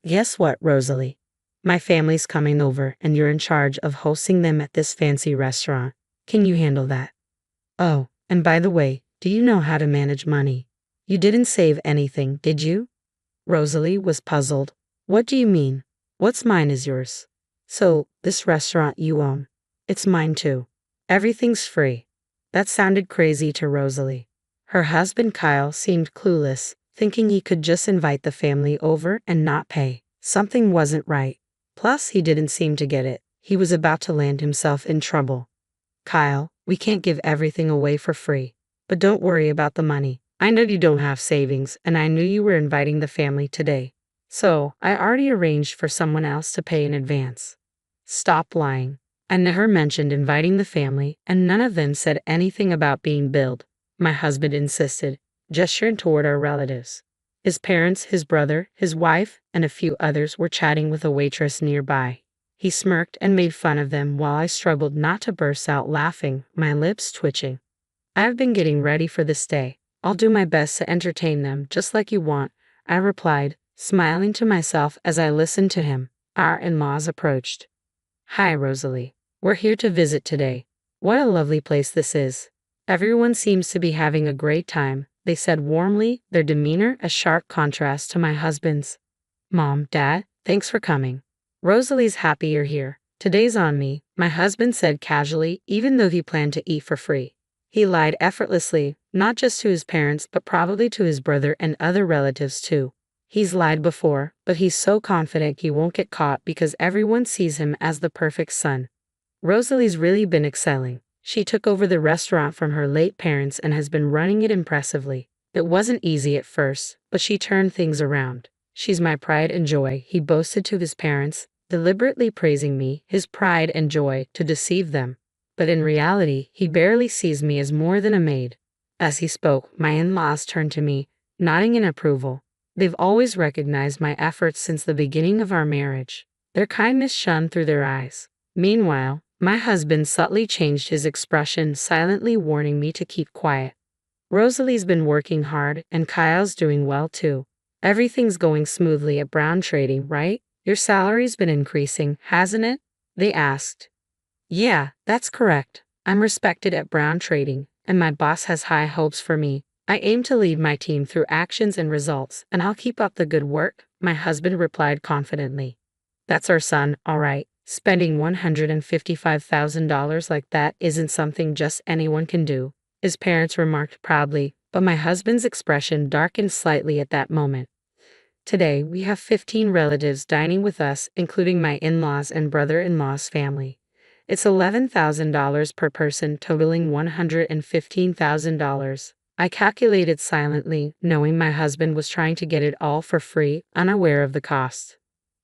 Guess what, Rosalie? My family's coming over and you're in charge of hosting them at this fancy restaurant. Can you handle that? Oh, and by the way, do you know how to manage money? You didn't save anything, did you? Rosalie was puzzled. What do you mean? What's mine is yours. So, this restaurant you own. It's mine too. Everything's free. That sounded crazy to Rosalie. Her husband Kyle seemed clueless, thinking he could just invite the family over and not pay. Something wasn't right. Plus, he didn't seem to get it. He was about to land himself in trouble. Kyle, we can't give everything away for free. But don't worry about the money. I know you don't have savings, and I knew you were inviting the family today. So, I already arranged for someone else to pay in advance. Stop lying. I never mentioned inviting the family, and none of them said anything about being billed. My husband insisted, gesturing toward our relatives. His parents, his brother, his wife, and a few others were chatting with a waitress nearby. He smirked and made fun of them while I struggled not to burst out laughing, my lips twitching. I've been getting ready for this day. I'll do my best to entertain them just like you want, I replied, smiling to myself as I listened to him. Our in-laws approached. Hi, Rosalie. We're here to visit today. What a lovely place this is. Everyone seems to be having a great time, they said warmly, their demeanor a sharp contrast to my husband's. Mom, Dad, thanks for coming. Rosalie's happy you're here. Today's on me, my husband said casually, even though he planned to eat for free. He lied effortlessly, not just to his parents but probably to his brother and other relatives too. He's lied before, but he's so confident he won't get caught because everyone sees him as the perfect son. Rosalie's really been excelling. She took over the restaurant from her late parents and has been running it impressively. It wasn't easy at first, but she turned things around. She's my pride and joy, he boasted to his parents, deliberately praising me, his pride and joy, to deceive them. But in reality, he barely sees me as more than a maid. As he spoke, my in-laws turned to me, nodding in approval. They've always recognized my efforts since the beginning of our marriage. Their kindness shone through their eyes. Meanwhile, my husband subtly changed his expression, silently warning me to keep quiet. Rosalie's been working hard, and Kyle's doing well too. Everything's going smoothly at Brown Trading, right? Your salary's been increasing, hasn't it? They asked. Yeah, that's correct. I'm respected at Brown Trading, and my boss has high hopes for me. I aim to lead my team through actions and results, and I'll keep up the good work, my husband replied confidently. That's our son, all right. Spending $155,000 like that isn't something just anyone can do, his parents remarked proudly, but my husband's expression darkened slightly at that moment. Today, we have 15 relatives dining with us, including my in-laws and brother-in-law's family. It's $11,000 per person, totaling $115,000. I calculated silently, knowing my husband was trying to get it all for free, unaware of the cost.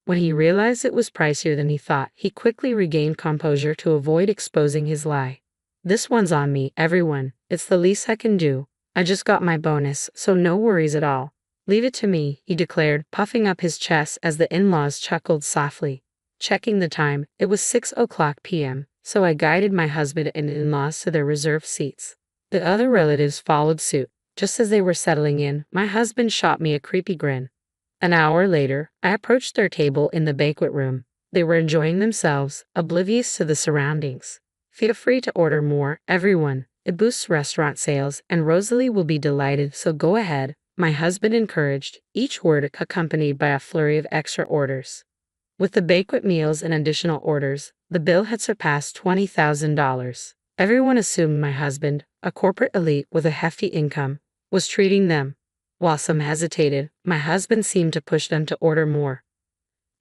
When he realized it was pricier than he thought, he quickly regained composure to avoid exposing his lie. This one's on me, everyone. It's the least I can do. I just got my bonus, so no worries at all. Leave it to me, he declared, puffing up his chest as the in-laws chuckled softly. Checking the time, it was 6:00 p.m., so I guided my husband and in-laws to their reserved seats. The other relatives followed suit. Just as they were settling in, my husband shot me a creepy grin. An hour later, I approached their table in the banquet room. They were enjoying themselves, oblivious to the surroundings. Feel free to order more, everyone. It boosts restaurant sales, and Rosalie will be delighted, so go ahead, my husband encouraged, each word accompanied by a flurry of extra orders. With the banquet meals and additional orders, the bill had surpassed $20,000. Everyone assumed my husband, a corporate elite with a hefty income, was treating them. While some hesitated, my husband seemed to push them to order more.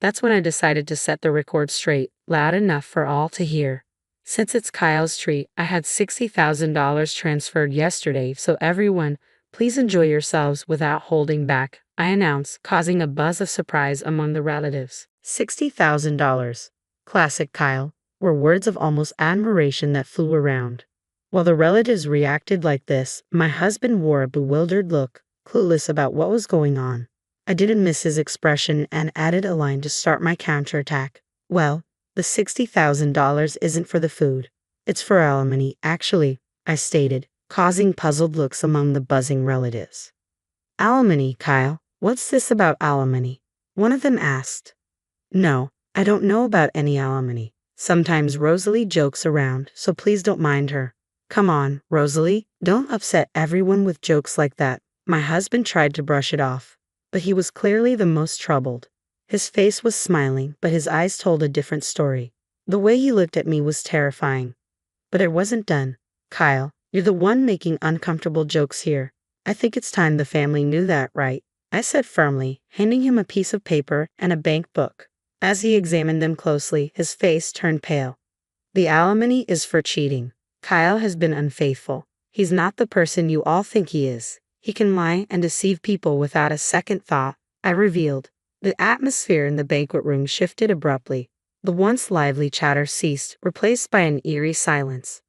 That's when I decided to set the record straight, loud enough for all to hear. Since it's Kyle's treat, I had $60,000 transferred yesterday, so everyone, please enjoy yourselves without holding back, I announced, causing a buzz of surprise among the relatives. $60,000. Classic Kyle, were words of almost admiration that flew around. While the relatives reacted like this, my husband wore a bewildered look, clueless about what was going on. I didn't miss his expression and added a line to start my counterattack. Well, the $60,000 isn't for the food. It's for alimony, actually, I stated, causing puzzled looks among the buzzing relatives. Alimony, Kyle? What's this about alimony? One of them asked. No, I don't know about any alimony. Sometimes Rosalie jokes around, so please don't mind her. Come on, Rosalie, don't upset everyone with jokes like that. My husband tried to brush it off, but he was clearly the most troubled. His face was smiling, but his eyes told a different story. The way he looked at me was terrifying. But it wasn't done. Kyle, you're the one making uncomfortable jokes here. I think it's time the family knew that, right? I said firmly, handing him a piece of paper and a bank book. As he examined them closely, his face turned pale. The alimony is for cheating. Kyle has been unfaithful. He's not the person you all think he is. He can lie and deceive people without a second thought, I revealed. The atmosphere in the banquet room shifted abruptly. The once lively chatter ceased, replaced by an eerie silence.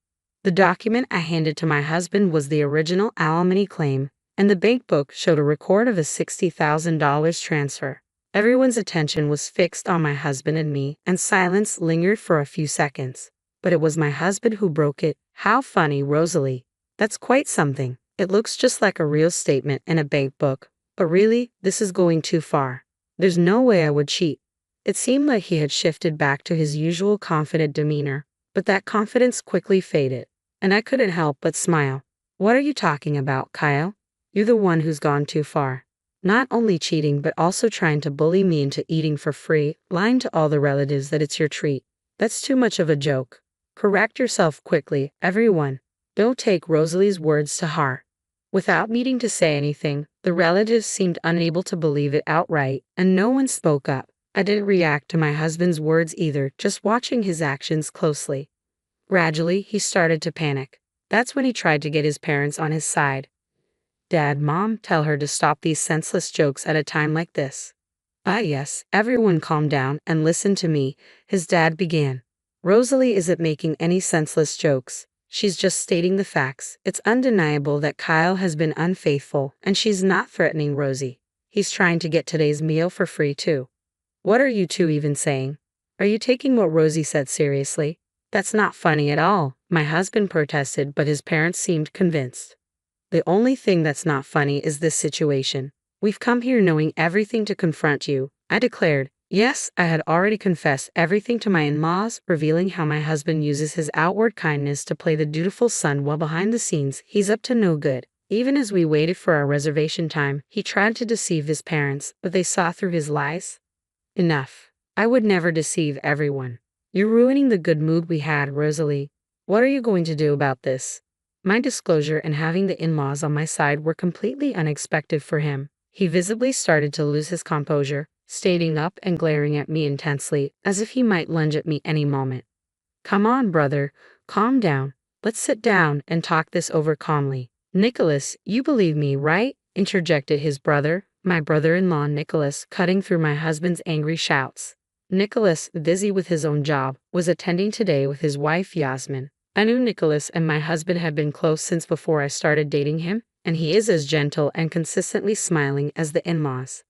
The document I handed to my husband was the original alimony claim, and the bank book showed a record of a $60,000 transfer. Everyone's attention was fixed on my husband and me, and silence lingered for a few seconds. But it was my husband who broke it. How funny, Rosalie. That's quite something. It looks just like a real statement in a bank book. But really, this is going too far. There's no way I would cheat. It seemed like he had shifted back to his usual confident demeanor, but that confidence quickly faded, and I couldn't help but smile. What are you talking about, Kyle? You're the one who's gone too far. Not only cheating but also trying to bully me into eating for free, lying to all the relatives that it's your treat. That's too much of a joke. Correct yourself quickly, everyone. Don't take Rosalie's words to heart. Without needing to say anything, the relatives seemed unable to believe it outright, and no one spoke up. I didn't react to my husband's words either, just watching his actions closely. Gradually, he started to panic. That's when he tried to get his parents on his side. Dad, Mom, tell her to stop these senseless jokes at a time like this. Ah yes, everyone calm down and listen to me, his dad began. Rosalie isn't making any senseless jokes. She's just stating the facts. It's undeniable that Kyle has been unfaithful, and she's not threatening Rosie. He's trying to get today's meal for free too. What are you two even saying? Are you taking what Rosie said seriously? That's not funny at all, my husband protested, but his parents seemed convinced. The only thing that's not funny is this situation. We've come here knowing everything to confront you, I declared. Yes, I had already confessed everything to my in-laws, revealing how my husband uses his outward kindness to play the dutiful son while behind the scenes, he's up to no good. Even as we waited for our reservation time, he tried to deceive his parents, but they saw through his lies. Enough. I would never deceive everyone. You're ruining the good mood we had, Rosalie. What are you going to do about this? My disclosure and having the in-laws on my side were completely unexpected for him. He visibly started to lose his composure, standing up and glaring at me intensely, as if he might lunge at me any moment. Come on, brother, calm down. Let's sit down and talk this over calmly. Nicholas, you believe me, right? Interjected his brother, my brother-in-law Nicholas, cutting through my husband's angry shouts. Nicholas, busy with his own job, was attending today with his wife Yasmin. I knew Nicholas and my husband had been close since before I started dating him, and he is as gentle and consistently smiling as the in-laws.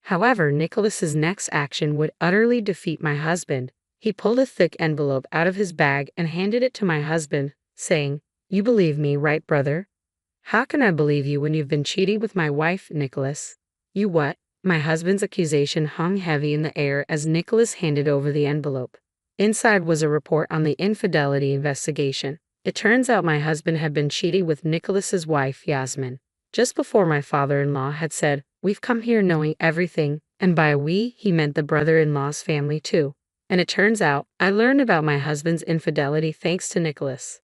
However, Nicholas's next action would utterly defeat my husband. He pulled a thick envelope out of his bag and handed it to my husband, saying, You believe me, right, brother? How can I believe you when you've been cheating with my wife, Nicholas? You what? My husband's accusation hung heavy in the air as Nicholas handed over the envelope. Inside was a report on the infidelity investigation. It turns out my husband had been cheating with Nicholas's wife, Yasmin. Just before my father-in-law had said, We've come here knowing everything, and by we, he meant the brother-in-law's family too. And it turns out, I learned about my husband's infidelity thanks to Nicholas.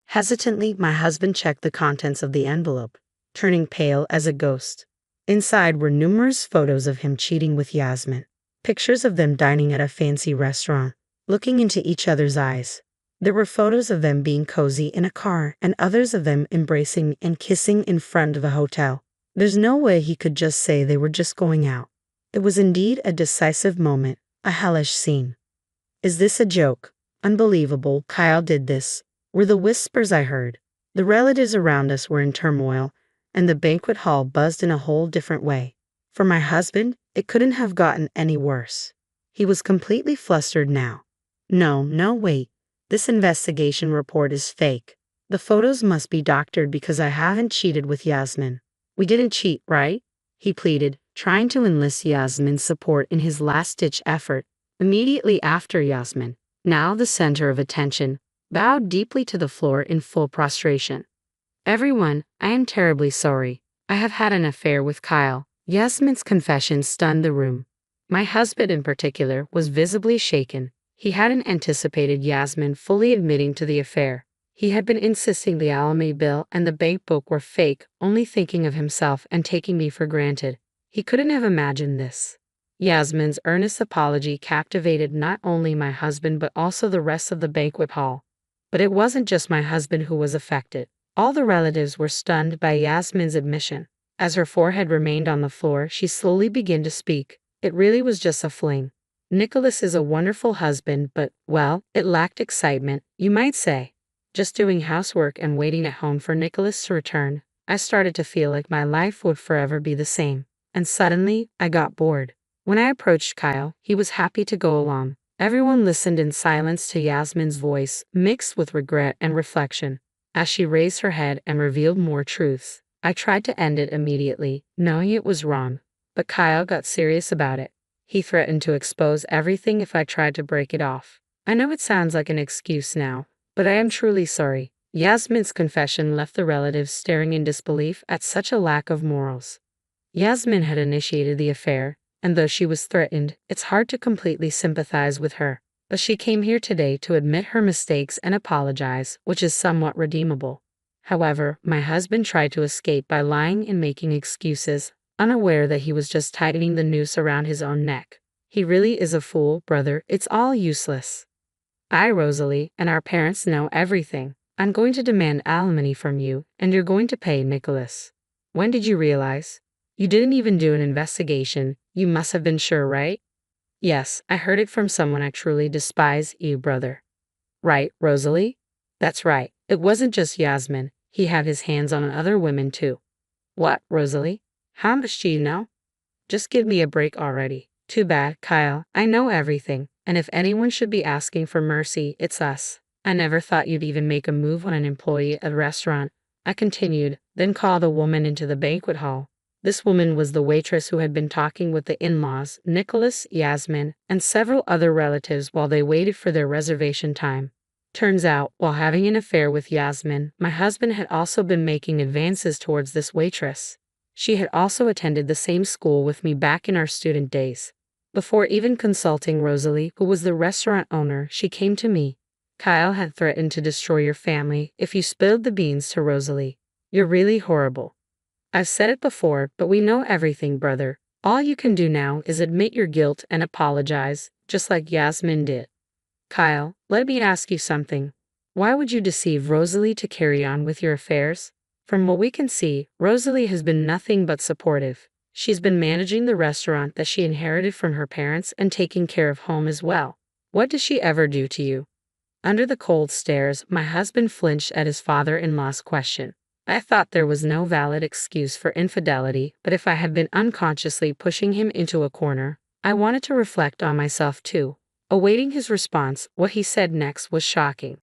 Hesitantly, my husband checked the contents of the envelope, turning pale as a ghost. Inside were numerous photos of him cheating with Yasmin, pictures of them dining at a fancy restaurant, looking into each other's eyes. There were photos of them being cozy in a car and others of them embracing and kissing in front of a hotel. There's no way he could just say they were just going out. It was indeed a decisive moment, a hellish scene. Is this a joke? Unbelievable, Kyle did this, were the whispers I heard. The relatives around us were in turmoil, and the banquet hall buzzed in a whole different way. For my husband, it couldn't have gotten any worse. He was completely flustered now. No, wait. This investigation report is fake. The photos must be doctored because I haven't cheated with Yasmin. We didn't cheat, right? He pleaded, trying to enlist Yasmin's support in his last-ditch effort. Immediately after Yasmin, now the center of attention, bowed deeply to the floor in full prostration. Everyone, I am terribly sorry. I have had an affair with Kyle. Yasmin's confession stunned the room. My husband in particular was visibly shaken. He hadn't anticipated Yasmin fully admitting to the affair. He had been insisting the alimony bill and the bank book were fake, only thinking of himself and taking me for granted. He couldn't have imagined this. Yasmin's earnest apology captivated not only my husband but also the rest of the banquet hall. But it wasn't just my husband who was affected. All the relatives were stunned by Yasmin's admission. As her forehead remained on the floor, she slowly began to speak. It really was just a fling. Nicholas is a wonderful husband, but, well, it lacked excitement, you might say. Just doing housework and waiting at home for Nicholas to return, I started to feel like my life would forever be the same. And suddenly, I got bored. When I approached Kyle, he was happy to go along. Everyone listened in silence to Yasmin's voice, mixed with regret and reflection. As she raised her head and revealed more truths, I tried to end it immediately, knowing it was wrong. But Kyle got serious about it. He threatened to expose everything if I tried to break it off. I know it sounds like an excuse now, but I am truly sorry. Yasmin's confession left the relatives staring in disbelief at such a lack of morals. Yasmin had initiated the affair, and though she was threatened, it's hard to completely sympathize with her. But she came here today to admit her mistakes and apologize, which is somewhat redeemable. However, my husband tried to escape by lying and making excuses, unaware that he was just tightening the noose around his own neck. He really is a fool, brother. It's all useless. Rosalie, and our parents know everything. I'm going to demand alimony from you, and you're going to pay Nicholas. When did you realize? You didn't even do an investigation. You must have been sure, right? Yes, I heard it from someone I truly despise, you brother. Right, Rosalie? That's right. It wasn't just Yasmin. He had his hands on other women too. What, Rosalie? How much do you know? Just give me a break already. Too bad, Kyle. I know everything, and if anyone should be asking for mercy, it's us. I never thought you'd even make a move on an employee at a restaurant. I continued, then called a woman into the banquet hall. This woman was the waitress who had been talking with the in-laws, Nicholas, Yasmin, and several other relatives while they waited for their reservation time. Turns out, while having an affair with Yasmin, my husband had also been making advances towards this waitress. She had also attended the same school with me back in our student days. Before even consulting Rosalie, who was the restaurant owner, she came to me. Kyle had threatened to destroy your family if you spilled the beans to Rosalie. You're really horrible. I've said it before, but we know everything, brother. All you can do now is admit your guilt and apologize, just like Yasmin did. Kyle, let me ask you something. Why would you deceive Rosalie to carry on with your affairs? From what we can see, Rosalie has been nothing but supportive. She's been managing the restaurant that she inherited from her parents and taking care of home as well. What does she ever do to you? Under the cold stares, my husband flinched at his father-in-law's question. I thought there was no valid excuse for infidelity, but if I had been unconsciously pushing him into a corner, I wanted to reflect on myself too. Awaiting his response, what he said next was shocking.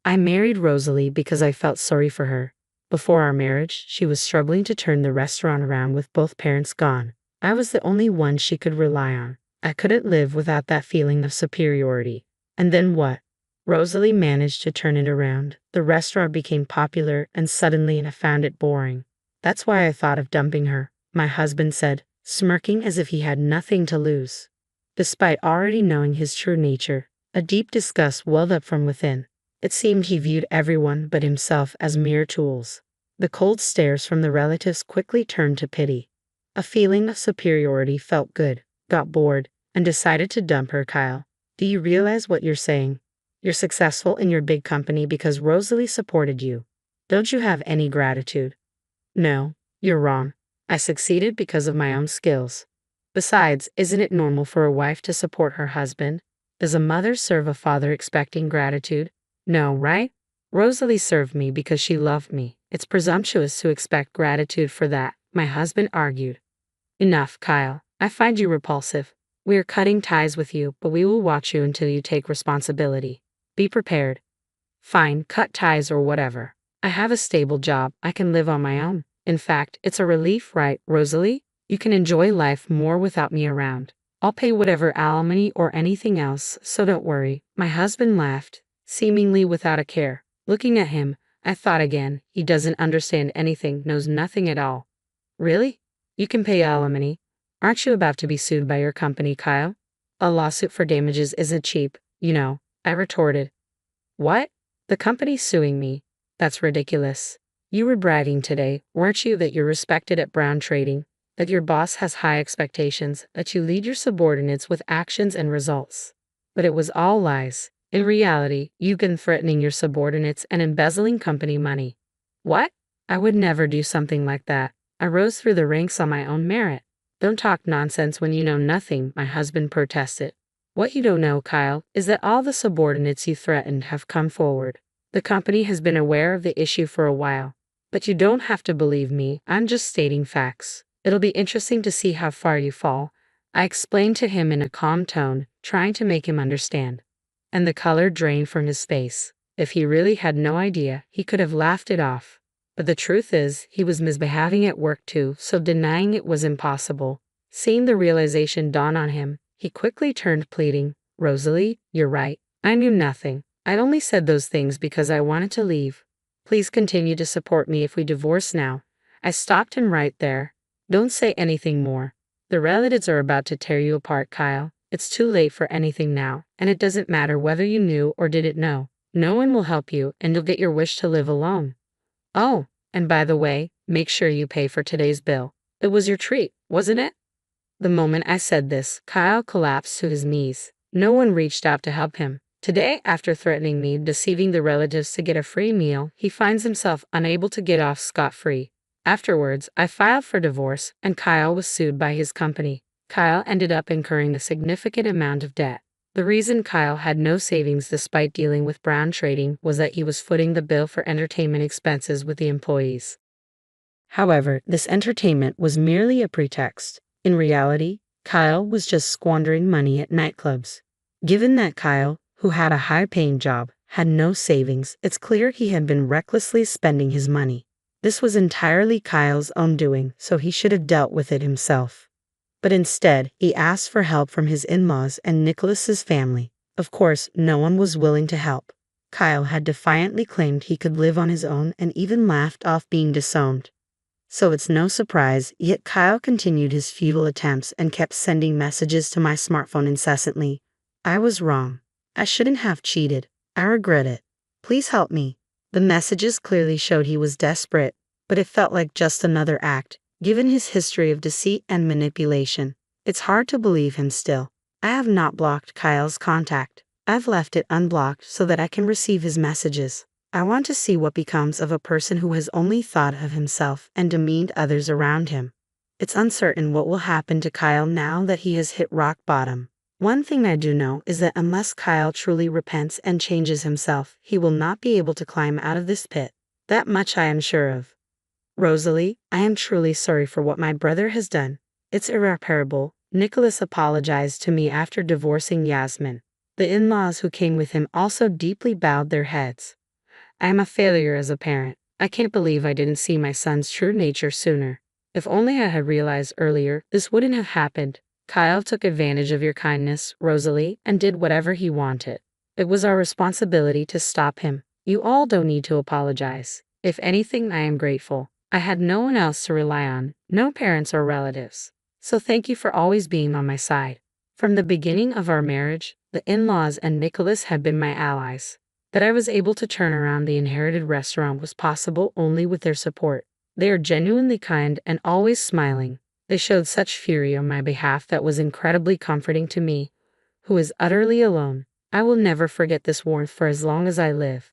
I married Rosalie because I felt sorry for her. Before our marriage, she was struggling to turn the restaurant around with both parents gone. I was the only one she could rely on. I couldn't live without that feeling of superiority. And then what? Rosalie managed to turn it around. The restaurant became popular, and suddenly I found it boring. That's why I thought of dumping her, my husband said, smirking as if he had nothing to lose. Despite already knowing his true nature, a deep disgust welled up from within. It seemed he viewed everyone but himself as mere tools. The cold stares from the relatives quickly turned to pity. A feeling of superiority felt good, got bored, and decided to dump her. Kyle, do you realize what you're saying? You're successful in your big company because Rosalie supported you. Don't you have any gratitude? No, you're wrong. I succeeded because of my own skills. Besides, isn't it normal for a wife to support her husband? Does a mother serve a father expecting gratitude? No, right? Rosalie served me because she loved me. It's presumptuous to expect gratitude for that, my husband argued. Enough, Kyle. I find you repulsive. We are cutting ties with you, but we will watch you until you take responsibility. Be prepared. Fine, cut ties or whatever. I have a stable job. I can live on my own. In fact, it's a relief, right, Rosalie? You can enjoy life more without me around. I'll pay whatever alimony or anything else, so don't worry." My husband laughed, seemingly without a care. Looking at him, I thought again, he doesn't understand anything, knows nothing at all. Really? You can pay alimony? Aren't you about to be sued by your company, Kyle? A lawsuit for damages isn't cheap, you know, I retorted. What? The company's suing me? That's ridiculous. You were bragging today, weren't you, that you're respected at Brown Trading, that your boss has high expectations, that you lead your subordinates with actions and results. But it was all lies. In reality, you've been threatening your subordinates and embezzling company money. What? I would never do something like that. I rose through the ranks on my own merit. Don't talk nonsense when you know nothing, my husband protested. What you don't know, Kyle, is that all the subordinates you threatened have come forward. The company has been aware of the issue for a while. But you don't have to believe me, I'm just stating facts. It'll be interesting to see how far you fall, I explained to him in a calm tone, trying to make him understand. And the color drained from his face. If he really had no idea, he could have laughed it off. But the truth is, he was misbehaving at work too, so denying it was impossible. Seeing the realization dawn on him, he quickly turned, pleading, "Rosalie, you're right. I knew nothing. I'd only said those things because I wanted to leave. Please continue to support me if we divorce now." I stopped him right there. "Don't say anything more. The relatives are about to tear you apart, Kyle. It's too late for anything now, and it doesn't matter whether you knew or didn't know. No one will help you, and you'll get your wish to live alone. Oh, and by the way, make sure you pay for today's bill. It was your treat, wasn't it?" The moment I said this, Kyle collapsed to his knees. No one reached out to help him. Today, after threatening me, deceiving the relatives to get a free meal, he finds himself unable to get off scot-free. Afterwards, I filed for divorce, and Kyle was sued by his company. Kyle ended up incurring a significant amount of debt. The reason Kyle had no savings despite dealing with Brown Trading was that he was footing the bill for entertainment expenses with the employees. However, this entertainment was merely a pretext. In reality, Kyle was just squandering money at nightclubs. Given that Kyle, who had a high-paying job, had no savings, it's clear he had been recklessly spending his money. This was entirely Kyle's own doing, so he should have dealt with it himself. But instead, he asked for help from his in-laws and Nicholas's family. Of course, no one was willing to help. Kyle had defiantly claimed he could live on his own and even laughed off being disowned. So it's no surprise, yet Kyle continued his futile attempts and kept sending messages to my smartphone incessantly. "I was wrong. I shouldn't have cheated. I regret it. Please help me." The messages clearly showed he was desperate, but it felt like just another act, given his history of deceit and manipulation. It's hard to believe him still. I have not blocked Kyle's contact. I've left it unblocked so that I can receive his messages. I want to see what becomes of a person who has only thought of himself and demeaned others around him. It's uncertain what will happen to Kyle now that he has hit rock bottom. One thing I do know is that unless Kyle truly repents and changes himself, he will not be able to climb out of this pit. That much I am sure of. "Rosalie, I am truly sorry for what my brother has done. It's irreparable." Nicholas apologized to me after divorcing Yasmin. The in-laws who came with him also deeply bowed their heads. "I am a failure as a parent. I can't believe I didn't see my son's true nature sooner. If only I had realized earlier, this wouldn't have happened. Kyle took advantage of your kindness, Rosalie, and did whatever he wanted. It was our responsibility to stop him. You all don't need to apologize. If anything, I am grateful. I had no one else to rely on, no parents or relatives. So thank you for always being on my side. From the beginning of our marriage, the in-laws and Nicholas have been my allies. That I was able to turn around the inherited restaurant was possible only with their support. They are genuinely kind and always smiling. They showed such fury on my behalf that was incredibly comforting to me, who is utterly alone. I will never forget this warmth for as long as I live.